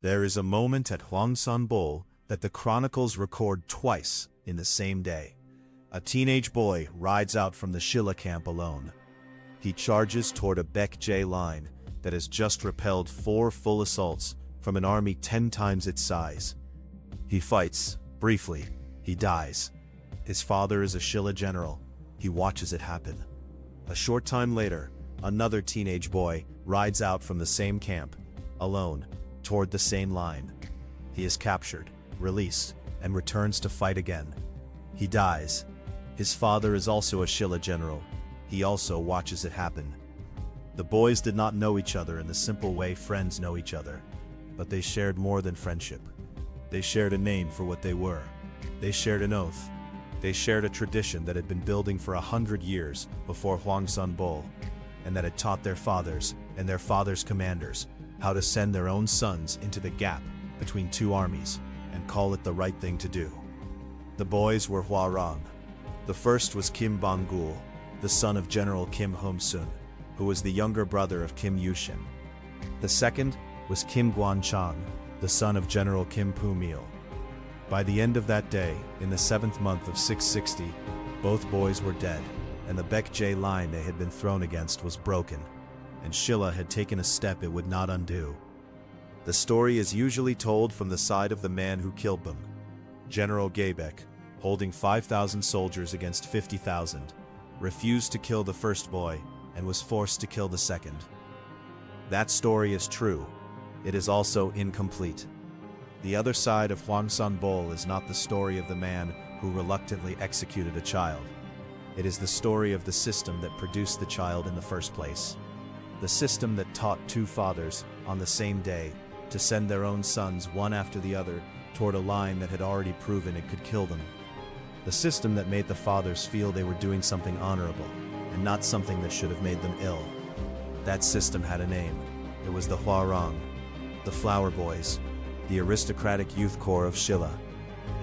There is a moment at Hwangsanbeol that the chronicles record twice in the same day. A teenage boy rides out from the Silla camp alone. He charges toward a Gyebaek line that has just repelled 4 full assaults from an army 10 times its size. He fights. Briefly, he dies. His father is a Silla general. He watches it happen. A short time later, another teenage boy rides out from the same camp, alone, toward the same line. He is captured, released, and returns to fight again. He dies. His father is also a Silla general. He also watches it happen. The boys did not know each other in the simple way friends know each other, but they shared more than friendship. They shared a name for what they were. They shared an oath. They shared a tradition that had been building for 100 years before Hwangsanbeol, and that had taught their fathers and their fathers' commanders how to send their own sons into the gap between 2 armies and call it the right thing to do. The boys were Hwarang. The first was Kim Bong-gul, the son of General Kim Hom-sun, who was the younger brother of Kim Yushin. The second was Kim Gwan-chang, the son of General Kim Pu-mil. By the end of that day, in the 7th month of 660, both boys were dead, and the Gyebaek line they had been thrown against was broken, and Silla had taken a step it would not undo. The story is usually told from the side of the man who killed them. General Gyebaek, holding 5,000 soldiers against 50,000, refused to kill the first boy and was forced to kill the second. That story is true. It is also incomplete. The other side of Hwangsanbeol is not the story of the man who reluctantly executed a child. It is the story of the system that produced the child in the first place. The system that taught 2 fathers, on the same day, to send their own sons one after the other toward a line that had already proven it could kill them. The system that made the fathers feel they were doing something honorable, and not something that should have made them ill. That system had a name. It was the Hwarang, the Flower Boys, the aristocratic youth corps of Silla.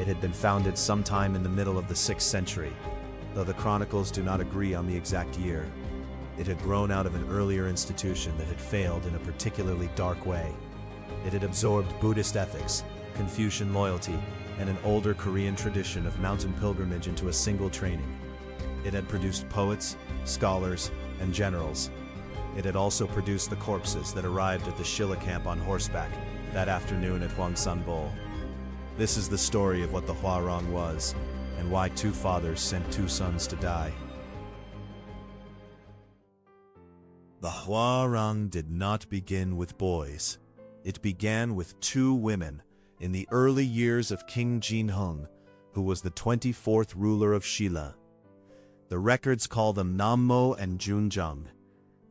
It had been founded sometime in the middle of the 6th century, though the chronicles do not agree on the exact year. It had grown out of an earlier institution that had failed in a particularly dark way. It had absorbed Buddhist ethics, Confucian loyalty, and an older Korean tradition of mountain pilgrimage into a single training. It had produced poets, scholars, and generals. It had also produced the corpses that arrived at the Silla camp on horseback that afternoon at Hwangsanbeol. This is the story of what the Hwarang was, and why 2 fathers sent 2 sons to die. The Hwarang did not begin with boys. It began with 2 women in the early years of King Jinhung, who was the 24th ruler of Silla. The records call them Nammo and Junjung.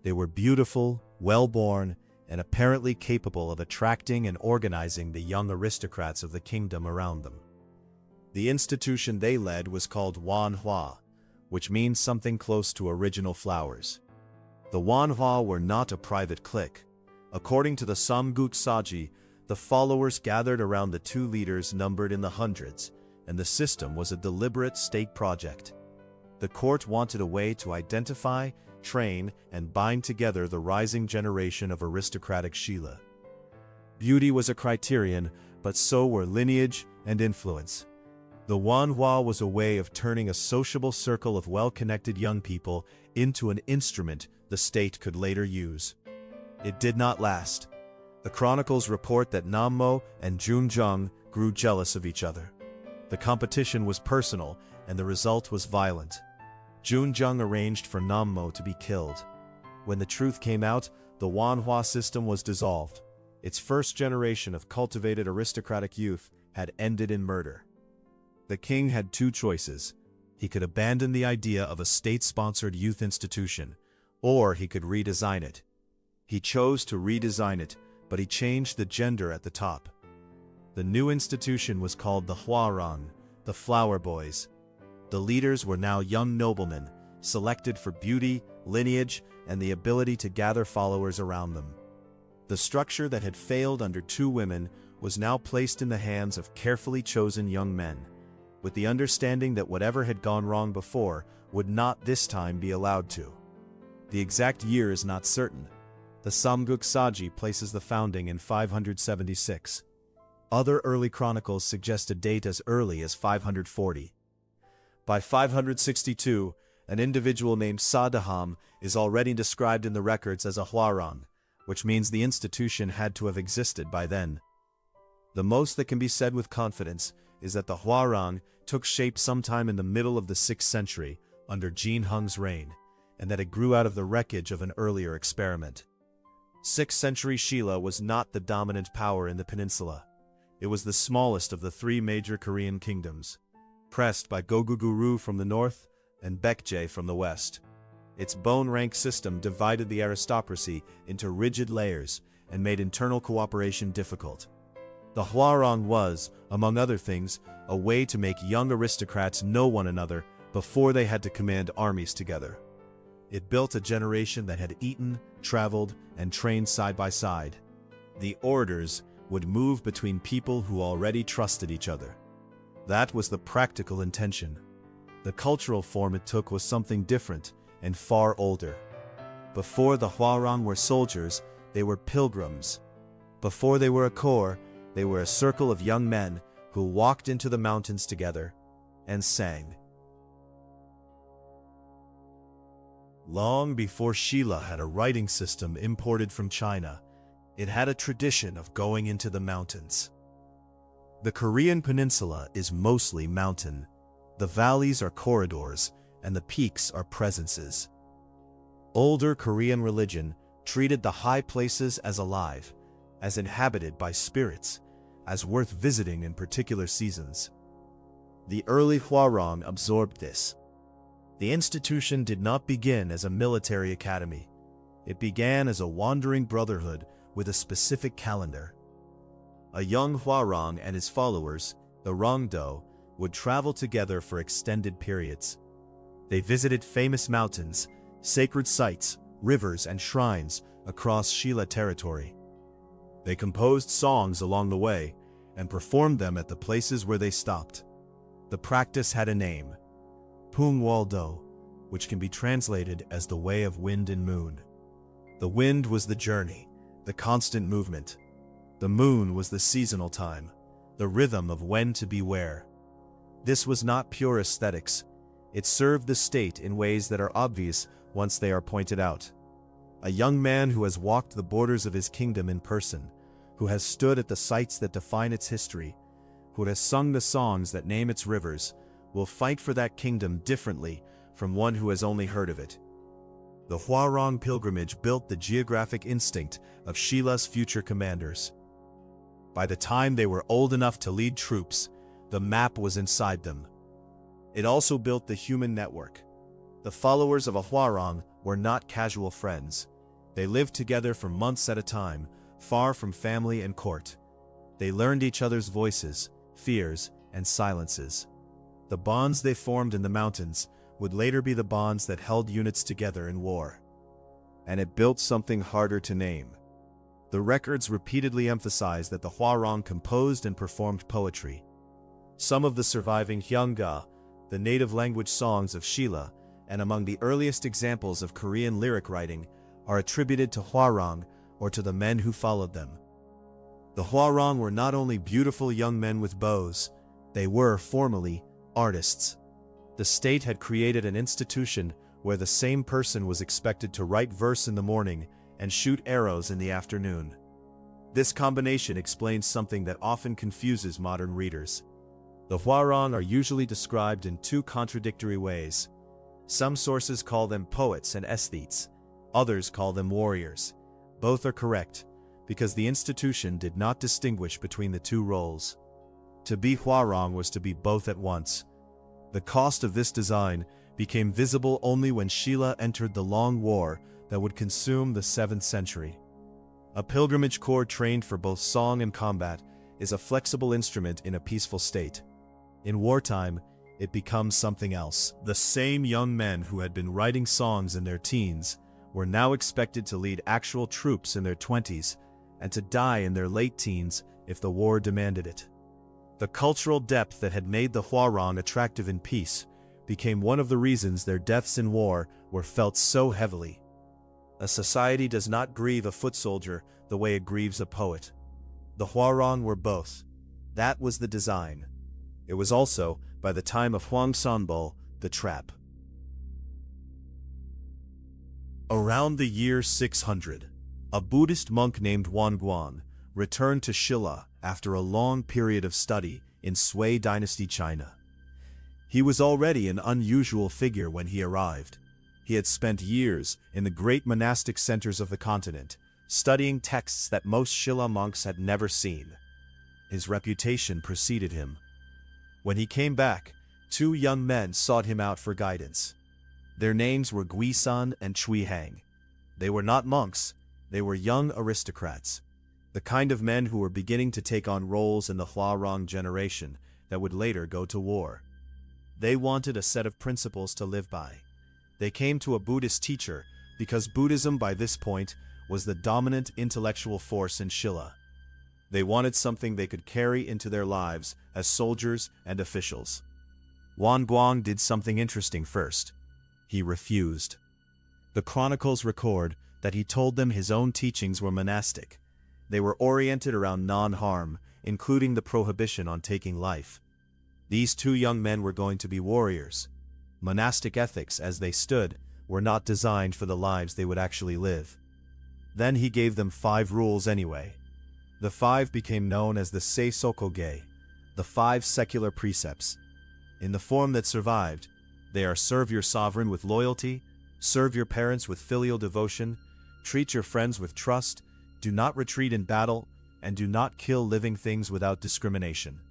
They were beautiful, well-born, and apparently capable of attracting and organizing the young aristocrats of the kingdom around them. The institution they led was called Won-gwang, which means something close to original flowers. The Won-gwang were not a private clique. According to the Samguk Sagi, the followers gathered around the 2 leaders numbered in the hundreds, and the system was a deliberate state project. The court wanted a way to identify, train, and bind together the rising generation of aristocratic Silla. Beauty was a criterion, but so were lineage and influence. The Won-gwang was a way of turning a sociable circle of well-connected young people into an instrument the state could later use. It did not last. The chronicles report that Nammo and Junjung grew jealous of each other. The competition was personal, and the result was violent. Junjung arranged for Nammo to be killed. When the truth came out, the Won-gwang system was dissolved. Its first generation of cultivated aristocratic youth had ended in murder. The king had 2 choices. He could abandon the idea of a state-sponsored youth institution, or he could redesign it. He chose to redesign it, but he changed the gender at the top. The new institution was called the Hwarang, the Flower Boys. The leaders were now young noblemen, selected for beauty, lineage, and the ability to gather followers around them. The structure that had failed under 2 women was now placed in the hands of carefully chosen young men, with the understanding that whatever had gone wrong before would not this time be allowed to. The exact year is not certain, The Samguk Sagi places the founding in 576. Other early chronicles suggest a date as early as 540. By 562, an individual named Sadaham is already described in the records as a Hwarang, which means the institution had to have existed by then. The most that can be said with confidence is that the Hwarang took shape sometime in the middle of the 6th century under Jin Hung's reign, and that it grew out of the wreckage of an earlier experiment. 6th century Silla was not the dominant power in the peninsula. It was the smallest of the 3 major Korean kingdoms, pressed by Goguguru from the north and Baekje from the west. Its bone rank system divided the aristocracy into rigid layers and made internal cooperation difficult. The Hwarang was, among other things, a way to make young aristocrats know one another before they had to command armies together. It built a generation that had eaten, traveled, and trained side by side. The orders would move between people who already trusted each other. That was the practical intention. The cultural form it took was something different and far older. Before the Hwarang were soldiers, they were pilgrims. Before they were a corps, they were a circle of young men who walked into the mountains together and sang. Long before Silla had a writing system imported from China, it had a tradition of going into the mountains. The Korean peninsula is mostly mountain. The valleys are corridors, and the peaks are presences. Older Korean religion treated the high places as alive, as inhabited by spirits, as worth visiting in particular seasons. The early Hwarang absorbed this. The institution did not begin as a military academy. It began as a wandering brotherhood with a specific calendar. A young Hwarang and his followers, the Rangdo, would travel together for extended periods. They visited famous mountains, sacred sites, rivers, and shrines across Silla territory. They composed songs along the way and performed them at the places where they stopped. The practice had a name, Pungwaldo, which can be translated as the way of wind and moon. The wind was the journey, the constant movement. The moon was the seasonal time, the rhythm of when to be where. This was not pure aesthetics. It served the state in ways that are obvious once they are pointed out. A young man who has walked the borders of his kingdom in person, who has stood at the sites that define its history, who has sung the songs that name its rivers, will fight for that kingdom differently from one who has only heard of it. The Hwarang pilgrimage built the geographic instinct of Shilla's future commanders. By the time they were old enough to lead troops, the map was inside them. It also built the human network. The followers of a Hwarang were not casual friends. They lived together for months at a time, far from family and court. They learned each other's voices, fears, and silences. The bonds they formed in the mountains would later be the bonds that held units together in war. And it built something harder to name. The records repeatedly emphasize that the Hwarang composed and performed poetry. Some of the surviving Hwangsanbeol, the native language songs of Silla, and among the earliest examples of Korean lyric writing, are attributed to Hwarang or to the men who followed them. The Hwarang were not only beautiful young men with bows, they were, formally, artists. The state had created an institution where the same person was expected to write verse in the morning and shoot arrows in the afternoon. This combination explains something that often confuses modern readers. The Hwarang are usually described in 2 contradictory ways. Some sources call them poets and aesthetes. Others call them warriors. Both are correct, because the institution did not distinguish between the 2 roles. To be Hwarang was to be both at once. The cost of this design became visible only when Silla entered the long war that would consume the 7th century. A pilgrimage corps trained for both song and combat is a flexible instrument in a peaceful state. In wartime, it becomes something else. The same young men who had been writing songs in their teens were now expected to lead actual troops in their 20s and to die in their late teens if the war demanded it. The cultural depth that had made the Hwarang attractive in peace became one of the reasons their deaths in war were felt so heavily. A society does not grieve a foot soldier the way it grieves a poet. The Hwarang were both. That was the design. It was also, by the time of Hwangsanbeol, the trap. Around the year 600, a Buddhist monk named Won-gwang returned to Silla after a long period of study in Sui dynasty China. He was already an unusual figure when he arrived. He had spent years in the great monastic centers of the continent, studying texts that most Silla monks had never seen. His reputation preceded him. When he came back, two young men sought him out for guidance. Their names were Guisan and Hwang. They were not monks, they were young aristocrats, the kind of men who were beginning to take on roles in the Hwarang generation that would later go to war. They wanted a set of principles to live by. They came to a Buddhist teacher because Buddhism by this point was the dominant intellectual force in Silla. They wanted something they could carry into their lives as soldiers and officials. Won-gwang did something interesting first. He refused. The chronicles record that he told them his own teachings were monastic. They were oriented around non-harm, including the prohibition on taking life. These two young men were going to be warriors. Monastic ethics, as they stood, were not designed for the lives they would actually live. Then he gave them 5 rules anyway. The 5 became known as the Seisokoge, the 5 secular precepts. In the form that survived, they are: serve your sovereign with loyalty, serve your parents with filial devotion, treat your friends with trust, do not retreat in battle, and do not kill living things without discrimination.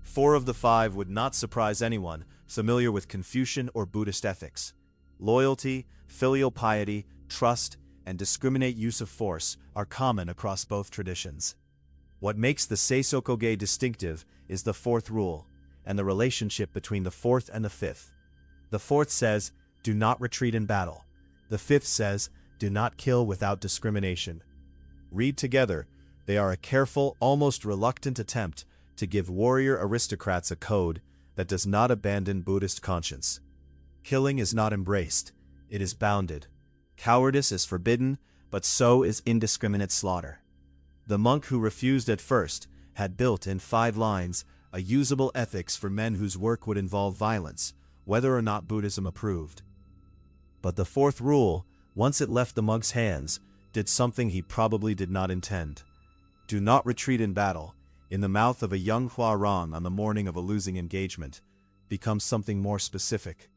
4 of the 5 would not surprise anyone familiar with Confucian or Buddhist ethics. Loyalty, filial piety, trust, and discriminate use of force are common across both traditions. What makes the Seisokoge distinctive is the 4th rule, and the relationship between the 4th and the 5th. The 4th says, do not retreat in battle. The 5th says, do not kill without discrimination. Read together, they are a careful, almost reluctant attempt to give warrior aristocrats a code that does not abandon Buddhist conscience. Killing is not embraced, it is bounded. Cowardice is forbidden, but so is indiscriminate slaughter. The monk who refused at first had built in 5 lines a usable ethics for men whose work would involve violence, whether or not Buddhism approved. But the 4th rule, once it left the monk's hands, did something he probably did not intend. Do not retreat in battle, in the mouth of a young Hwarang on the morning of a losing engagement, becomes something more specific.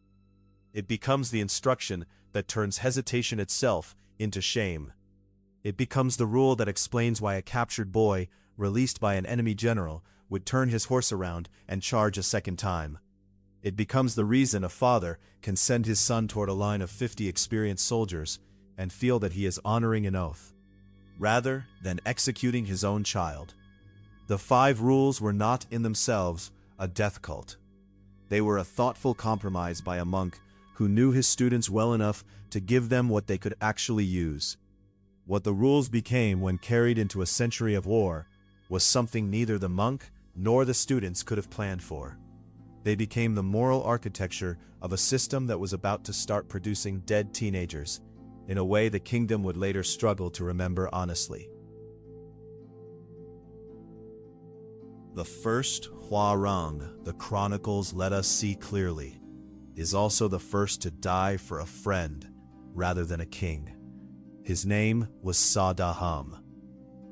It becomes the instruction that turns hesitation itself into shame. It becomes the rule that explains why a captured boy, released by an enemy general, would turn his horse around and charge a second time. It becomes the reason a father can send his son toward a line of 50 experienced soldiers and feel that he is honoring an oath, rather than executing his own child. The 5 rules were not in themselves a death cult. They were a thoughtful compromise by a monk who knew his students well enough to give them what they could actually use. What the rules became when carried into a century of war was something neither the monk nor the students could have planned for. They became the moral architecture of a system that was about to start producing dead teenagers, in a way the kingdom would later struggle to remember honestly. The first Hwarang, the chronicles let us see clearly, is also the first to die for a friend rather than a king. His name was Sadaham.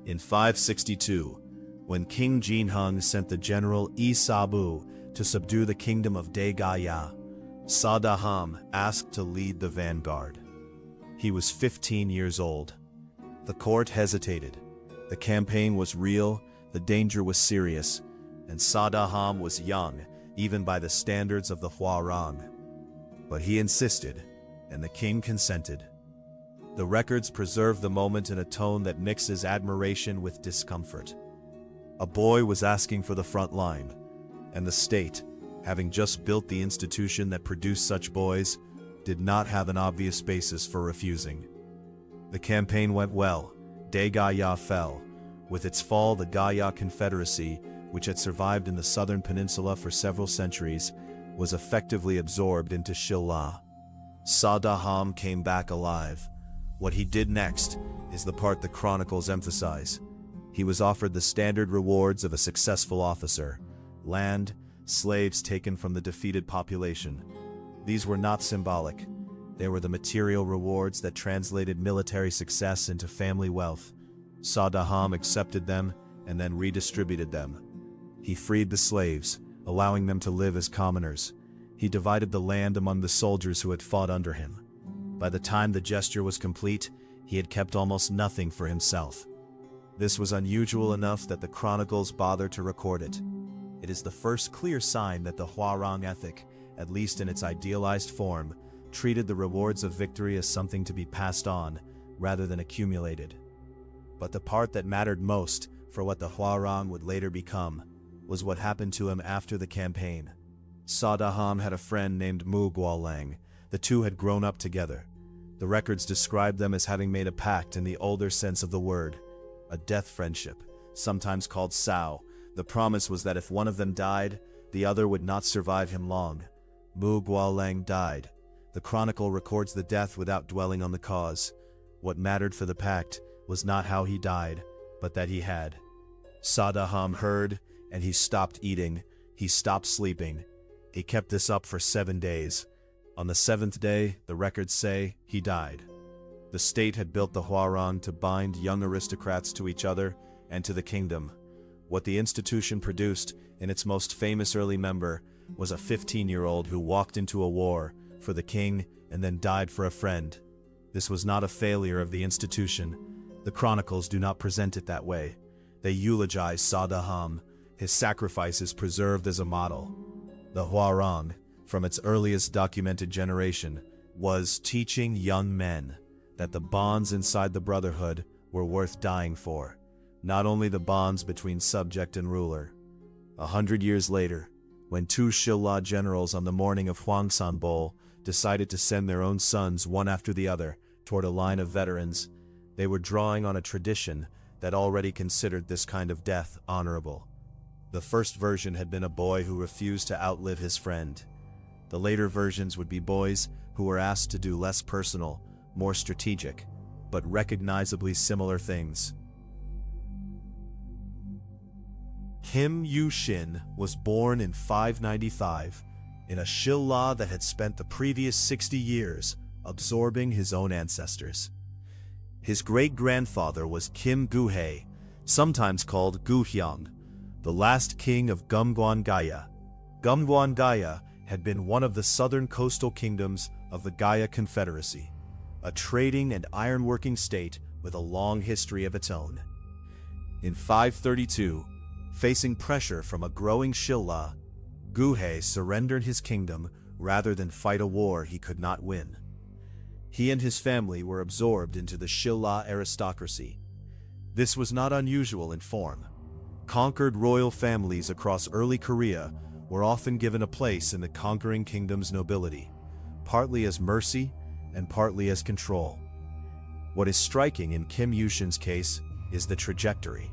In 562, when King Jinhung sent the general Isabu to subdue the kingdom of Daegaya, Sadaham asked to lead the vanguard. He was 15 years old. The court hesitated. The campaign was real, the danger was serious, and Sadaham was young, even by the standards of the Hwarang. But he insisted, and the king consented. The records preserve the moment in a tone that mixes admiration with discomfort. A boy was asking for the front line, and the state, having just built the institution that produced such boys, did not have an obvious basis for refusing. The campaign went well. Daegaya fell. With its fall, the Gaya Confederacy, which had survived in the southern peninsula for several centuries, was effectively absorbed into Silla. Sadaham came back alive. What he did next is the part the chronicles emphasize. He was offered the standard rewards of a successful officer: land, slaves taken from the defeated population. These were not symbolic. They were the material rewards that translated military success into family wealth. Sadaham accepted them and then redistributed them. He freed the slaves, allowing them to live as commoners. He divided the land among the soldiers who had fought under him. By the time the gesture was complete, he had kept almost nothing for himself. This was unusual enough that the chronicles bother to record it. It is the first clear sign that the Hwarang ethic, at least in its idealized form, treated the rewards of victory as something to be passed on, rather than accumulated. But the part that mattered most for what the Hwarang would later become was what happened to him after the campaign. Sadaham had a friend named Won-gwang. The two had grown up together. The records describe them as having made a pact in the older sense of the word, a death friendship, sometimes called sao. The promise was that if one of them died, the other would not survive him long. Won-gwang died. The chronicle records the death without dwelling on the cause. What mattered for the pact was not how he died, but that he had. Sadaham heard, and he stopped eating. He stopped sleeping. He kept this up for 7 days. On the 7th day, the records say, he died. The state had built the Hwarang to bind young aristocrats to each other and to the kingdom. What the institution produced in its most famous early member was a 15-year-old who walked into a war for the king and then died for a friend. This was not a failure of the institution. The chronicles do not present it that way. They eulogize Sadaham. His sacrifice is preserved as a model. The Hwarang, from its earliest documented generation, was teaching young men that the bonds inside the brotherhood were worth dying for, not only the bonds between subject and ruler. 100 years later, when two Silla generals on the morning of Hwangsanbeol decided to send their own sons one after the other toward a line of veterans, they were drawing on a tradition that already considered this kind of death honorable. The first version had been a boy who refused to outlive his friend. The later versions would be boys who were asked to do less personal, more strategic, but recognizably similar things. Kim Yu-shin was born in 595 in a Silla that had spent the previous 60 years absorbing his own ancestors. His great-grandfather was Kim Gu-hae, sometimes called Gu-hyang, the last king of Gyebaek. Gyebaek had been one of the southern coastal kingdoms of the Gaya Confederacy, a trading and ironworking state with a long history of its own. In 532, facing pressure from a growing Silla, Gu-hae surrendered his kingdom rather than fight a war he could not win. He and his family were absorbed into the Silla aristocracy. This was not unusual in form. Conquered royal families across early Korea were often given a place in the conquering kingdom's nobility, partly as mercy and partly as control. What is striking in Kim Yu-shin's case is the trajectory.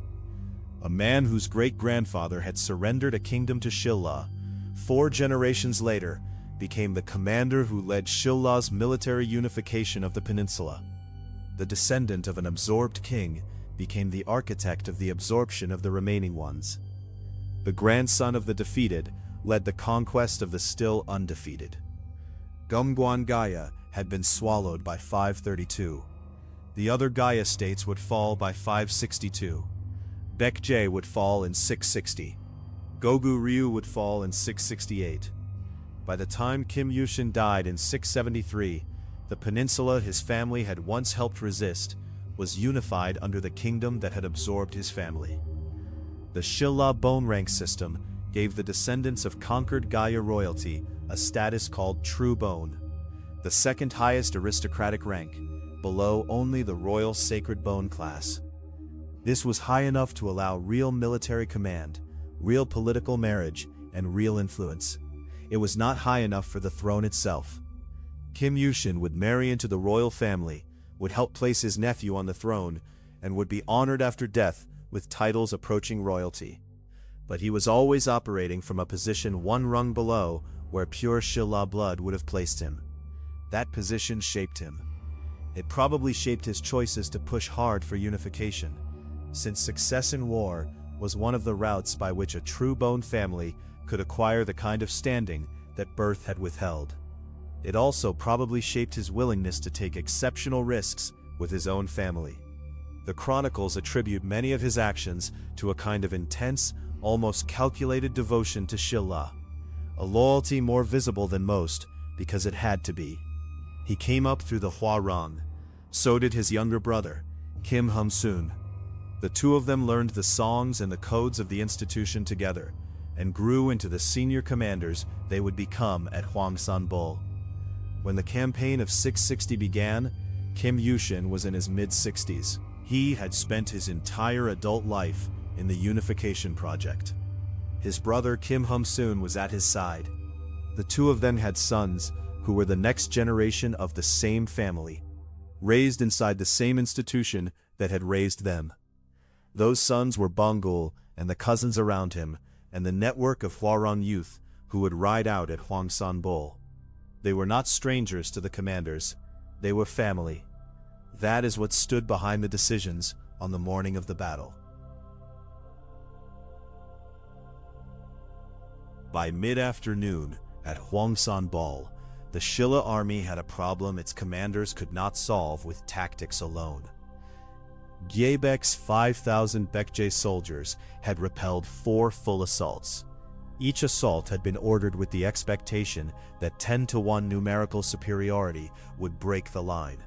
A man whose great-grandfather had surrendered a kingdom to Silla, 4 generations later, became the commander who led Silla's military unification of the peninsula. The descendant of an absorbed king became the architect of the absorption of the remaining ones. The grandson of the defeated led the conquest of the still undefeated. Gyebaek had been swallowed by 532. The other Gaya states would fall by 562. Baekje would fall in 660. Goguryeo would fall in 668. By the time Kim Yu-shin died in 673, the peninsula his family had once helped resist was unified under the kingdom that had absorbed his family. The Silla bone rank system gave the descendants of conquered Gaya royalty a status called true bone, the second highest aristocratic rank, below only the royal sacred bone class. This was high enough to allow real military command, real political marriage, and real influence. It was not high enough for the throne itself. Kim Yu-shin would marry into the royal family, would help place his nephew on the throne, and would be honored after death with titles approaching royalty. But he was always operating from a position one rung below where pure Silla blood would have placed him. That position shaped him. It probably shaped his choices to push hard for unification, since success in war was one of the routes by which a true-bone family could acquire the kind of standing that birth had withheld. It also probably shaped his willingness to take exceptional risks with his own family. The chronicles attribute many of his actions to a kind of intense, almost calculated devotion to Silla, a loyalty more visible than most because it had to be. He came up through the Hwarang. So did his younger brother, Kim Hum-soon. The two of them learned the songs and the codes of the institution together, and grew into the senior commanders they would become at Hwangsanbeol. When the campaign of 660 began, Kim Yushin was in his mid-60s. He had spent his entire adult life in the unification project. His brother Kim Hum-soon was at his side. The two of them had sons who were the next generation of the same family, raised inside the same institution that had raised them. Those sons were Bongul and the cousins around him, and the network of Hwarang youth who would ride out at Hwangsanbeol. They were not strangers to the commanders. They were family. That is what stood behind the decisions on the morning of the battle. By mid-afternoon at Hwangsanbeol, the Silla army had a problem its commanders could not solve with tactics alone. Gyebaek's 5,000 Baekje soldiers had repelled 4 full assaults. Each assault had been ordered with the expectation that 10-to-1 numerical superiority would break the line.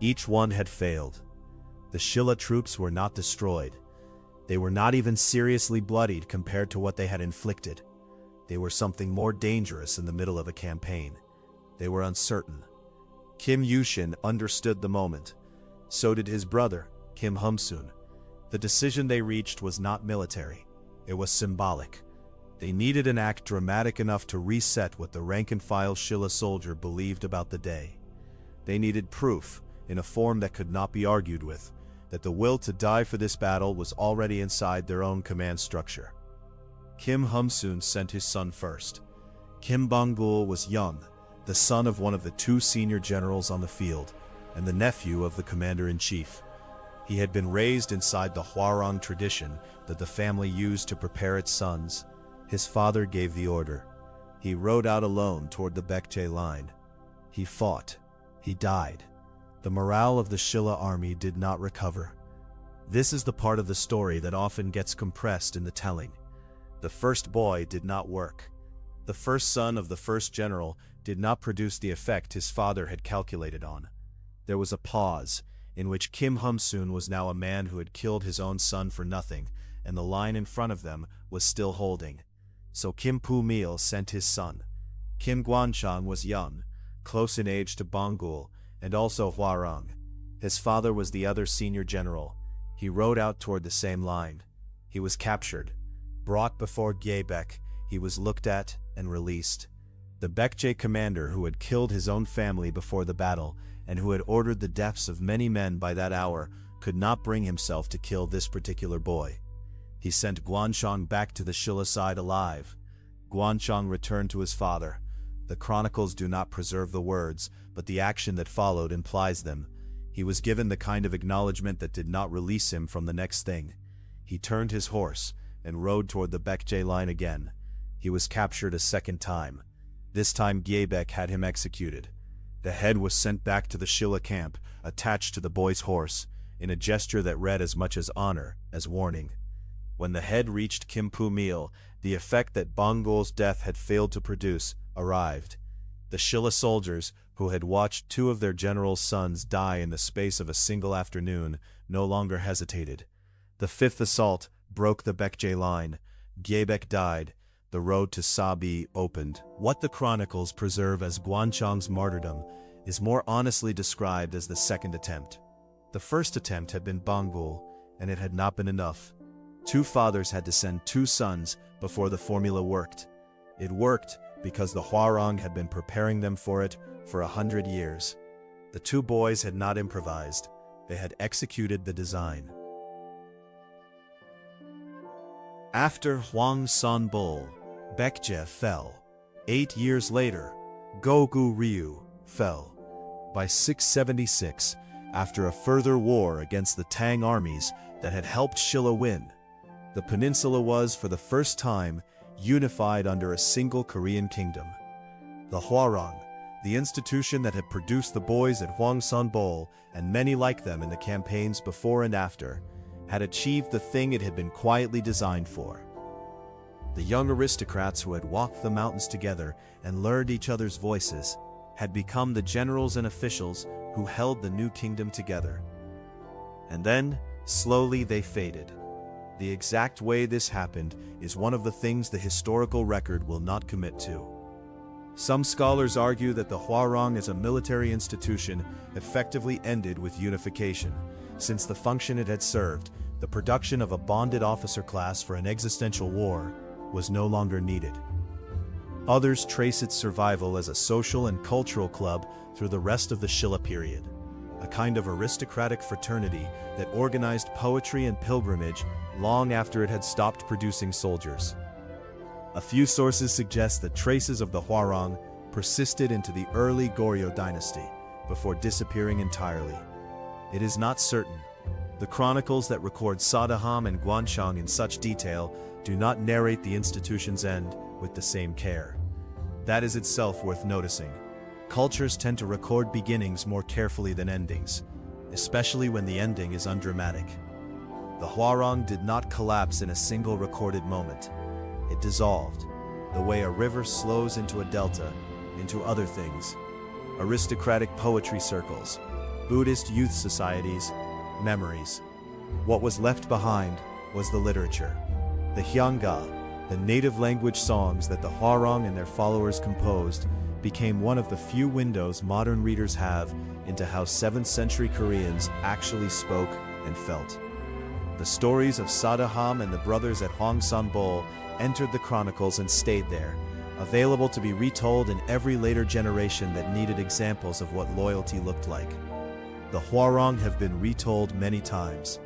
Each one had failed. The Silla troops were not destroyed. They were not even seriously bloodied compared to what they had inflicted. They were something more dangerous in the middle of a campaign. They were uncertain. Kim Yushin understood the moment. So did his brother, Kim Hum-soon. The decision they reached was not military. It was symbolic. They needed an act dramatic enough to reset what the rank-and-file Silla soldier believed about the day. They needed proof, in a form that could not be argued with, that the will to die for this battle was already inside their own command structure. Kim Hum-soon sent his son first. Kim Bongul was young, the son of one of the 2 senior generals on the field, and the nephew of the commander-in-chief. He had been raised inside the Hwarang tradition that the family used to prepare its sons. His father gave the order. He rode out alone toward the Baekje line. He fought. He died. The morale of the Silla army did not recover. This is the part of the story that often gets compressed in the telling. The first boy did not work. The first son of the first general did not produce the effect his father had calculated on. There was a pause, in which Kim Hum-soon was now a man who had killed his own son for nothing, and the line in front of them was still holding. So Kim Pu-mil sent his son. Kim Gwanchang was young, close in age to Bongul, and also Hwarang. His father was the other senior general. He rode out toward the same line. He was captured. Brought before Gyebaek, he was looked at and released. The Baekje commander who had killed his own family before the battle, and who had ordered the deaths of many men by that hour, could not bring himself to kill this particular boy. He sent Gwanchang back to the Silla side alive. Gwanchang returned to his father. The chronicles do not preserve the words, but the action that followed implies them. He was given the kind of acknowledgement that did not release him from the next thing. He turned his horse and rode toward the Baekje line again. He was captured a second time. This time Gyebaek had him executed. The head was sent back to the Silla camp, attached to the boy's horse, in a gesture that read as much as honor as warning. When the head reached Kim Pu-mil, the effect that Bongul's death had failed to produce arrived. The Silla soldiers, who had watched 2 of their general's sons die in the space of a single afternoon, no longer hesitated. The 5th assault broke the Baekje line. Gyebaek died. The road to Sabi opened. What the chronicles preserve as Gwanchang's martyrdom is more honestly described as the second attempt. The first attempt had been Bongul, and it had not been enough. 2 fathers had to send 2 sons before the formula worked. It worked because the Hwarang had been preparing them for it for 100 years. The 2 boys had not improvised. They had executed the design. After Hwangsanbeol, Baekje fell. 8 years later, Gogu Ryu fell. By 676, after a further war against the Tang armies that had helped Silla win, the peninsula was, for the first time, unified under a single Korean kingdom. The Hwarang, the institution that had produced the boys at Hwangsanbeol and many like them in the campaigns before and after, had achieved the thing it had been quietly designed for. The young aristocrats who had walked the mountains together and learned each other's voices had become the generals and officials who held the new kingdom together. And then, slowly they faded. The exact way this happened is one of the things the historical record will not commit to. Some scholars argue that the Hwarang as a military institution effectively ended with unification, since the function it had served, the production of a bonded officer class for an existential war, was no longer needed. Others trace its survival as a social and cultural club through the rest of the Silla period, a kind of aristocratic fraternity that organized poetry and pilgrimage long after it had stopped producing soldiers. A few sources suggest that traces of the Hwarang persisted into the early Goryeo dynasty, before disappearing entirely. It is not certain. The chronicles that record Sadaham and Gwanchang in such detail do not narrate the institution's end with the same care. That is itself worth noticing. Cultures tend to record beginnings more carefully than endings, especially when the ending is undramatic. The Hwarang did not collapse in a single recorded moment. It dissolved, the way a river slows into a delta, into other things: aristocratic poetry circles, Buddhist youth societies, memories. What was left behind was the literature. The Hyanga, the native language songs that the Hwarang and their followers composed, became one of the few windows modern readers have into how 7th century Koreans actually spoke and felt. The stories of Sadaham and the brothers at Hwangsanbeol entered the chronicles and stayed there, available to be retold in every later generation that needed examples of what loyalty looked like. The Hwarang have been retold many times,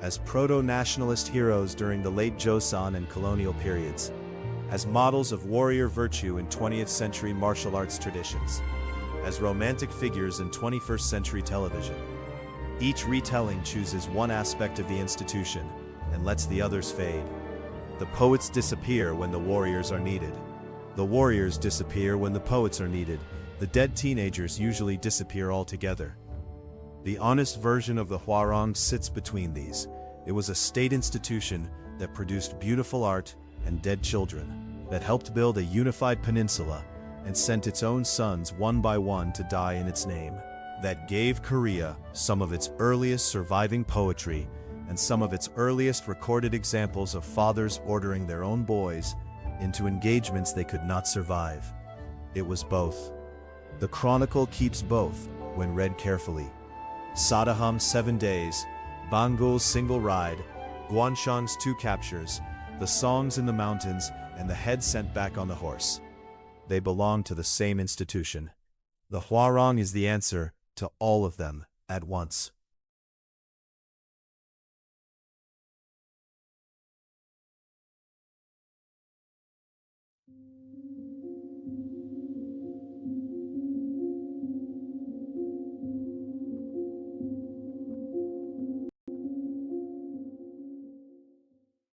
as proto-nationalist heroes during the late Joseon and colonial periods, as models of warrior virtue in 20th century martial arts traditions, as romantic figures in 21st century television. Each retelling chooses one aspect of the institution and lets the others fade. The poets disappear when the warriors are needed. The warriors disappear when the poets are needed. The dead teenagers usually disappear altogether. The honest version of the Hwarang sits between these. It was a state institution that produced beautiful art and dead children, that helped build a unified peninsula and sent its own sons one by one to die in its name, that gave Korea some of its earliest surviving poetry and some of its earliest recorded examples of fathers ordering their own boys into engagements they could not survive. It was both. The chronicle keeps both when read carefully. Sadaham's 7 days, Bangul's single ride, Gwanchang's 2 captures, the songs in the mountains, and the head sent back on the horse. They belong to the same institution. The Hwarang is the answer to all of them at once.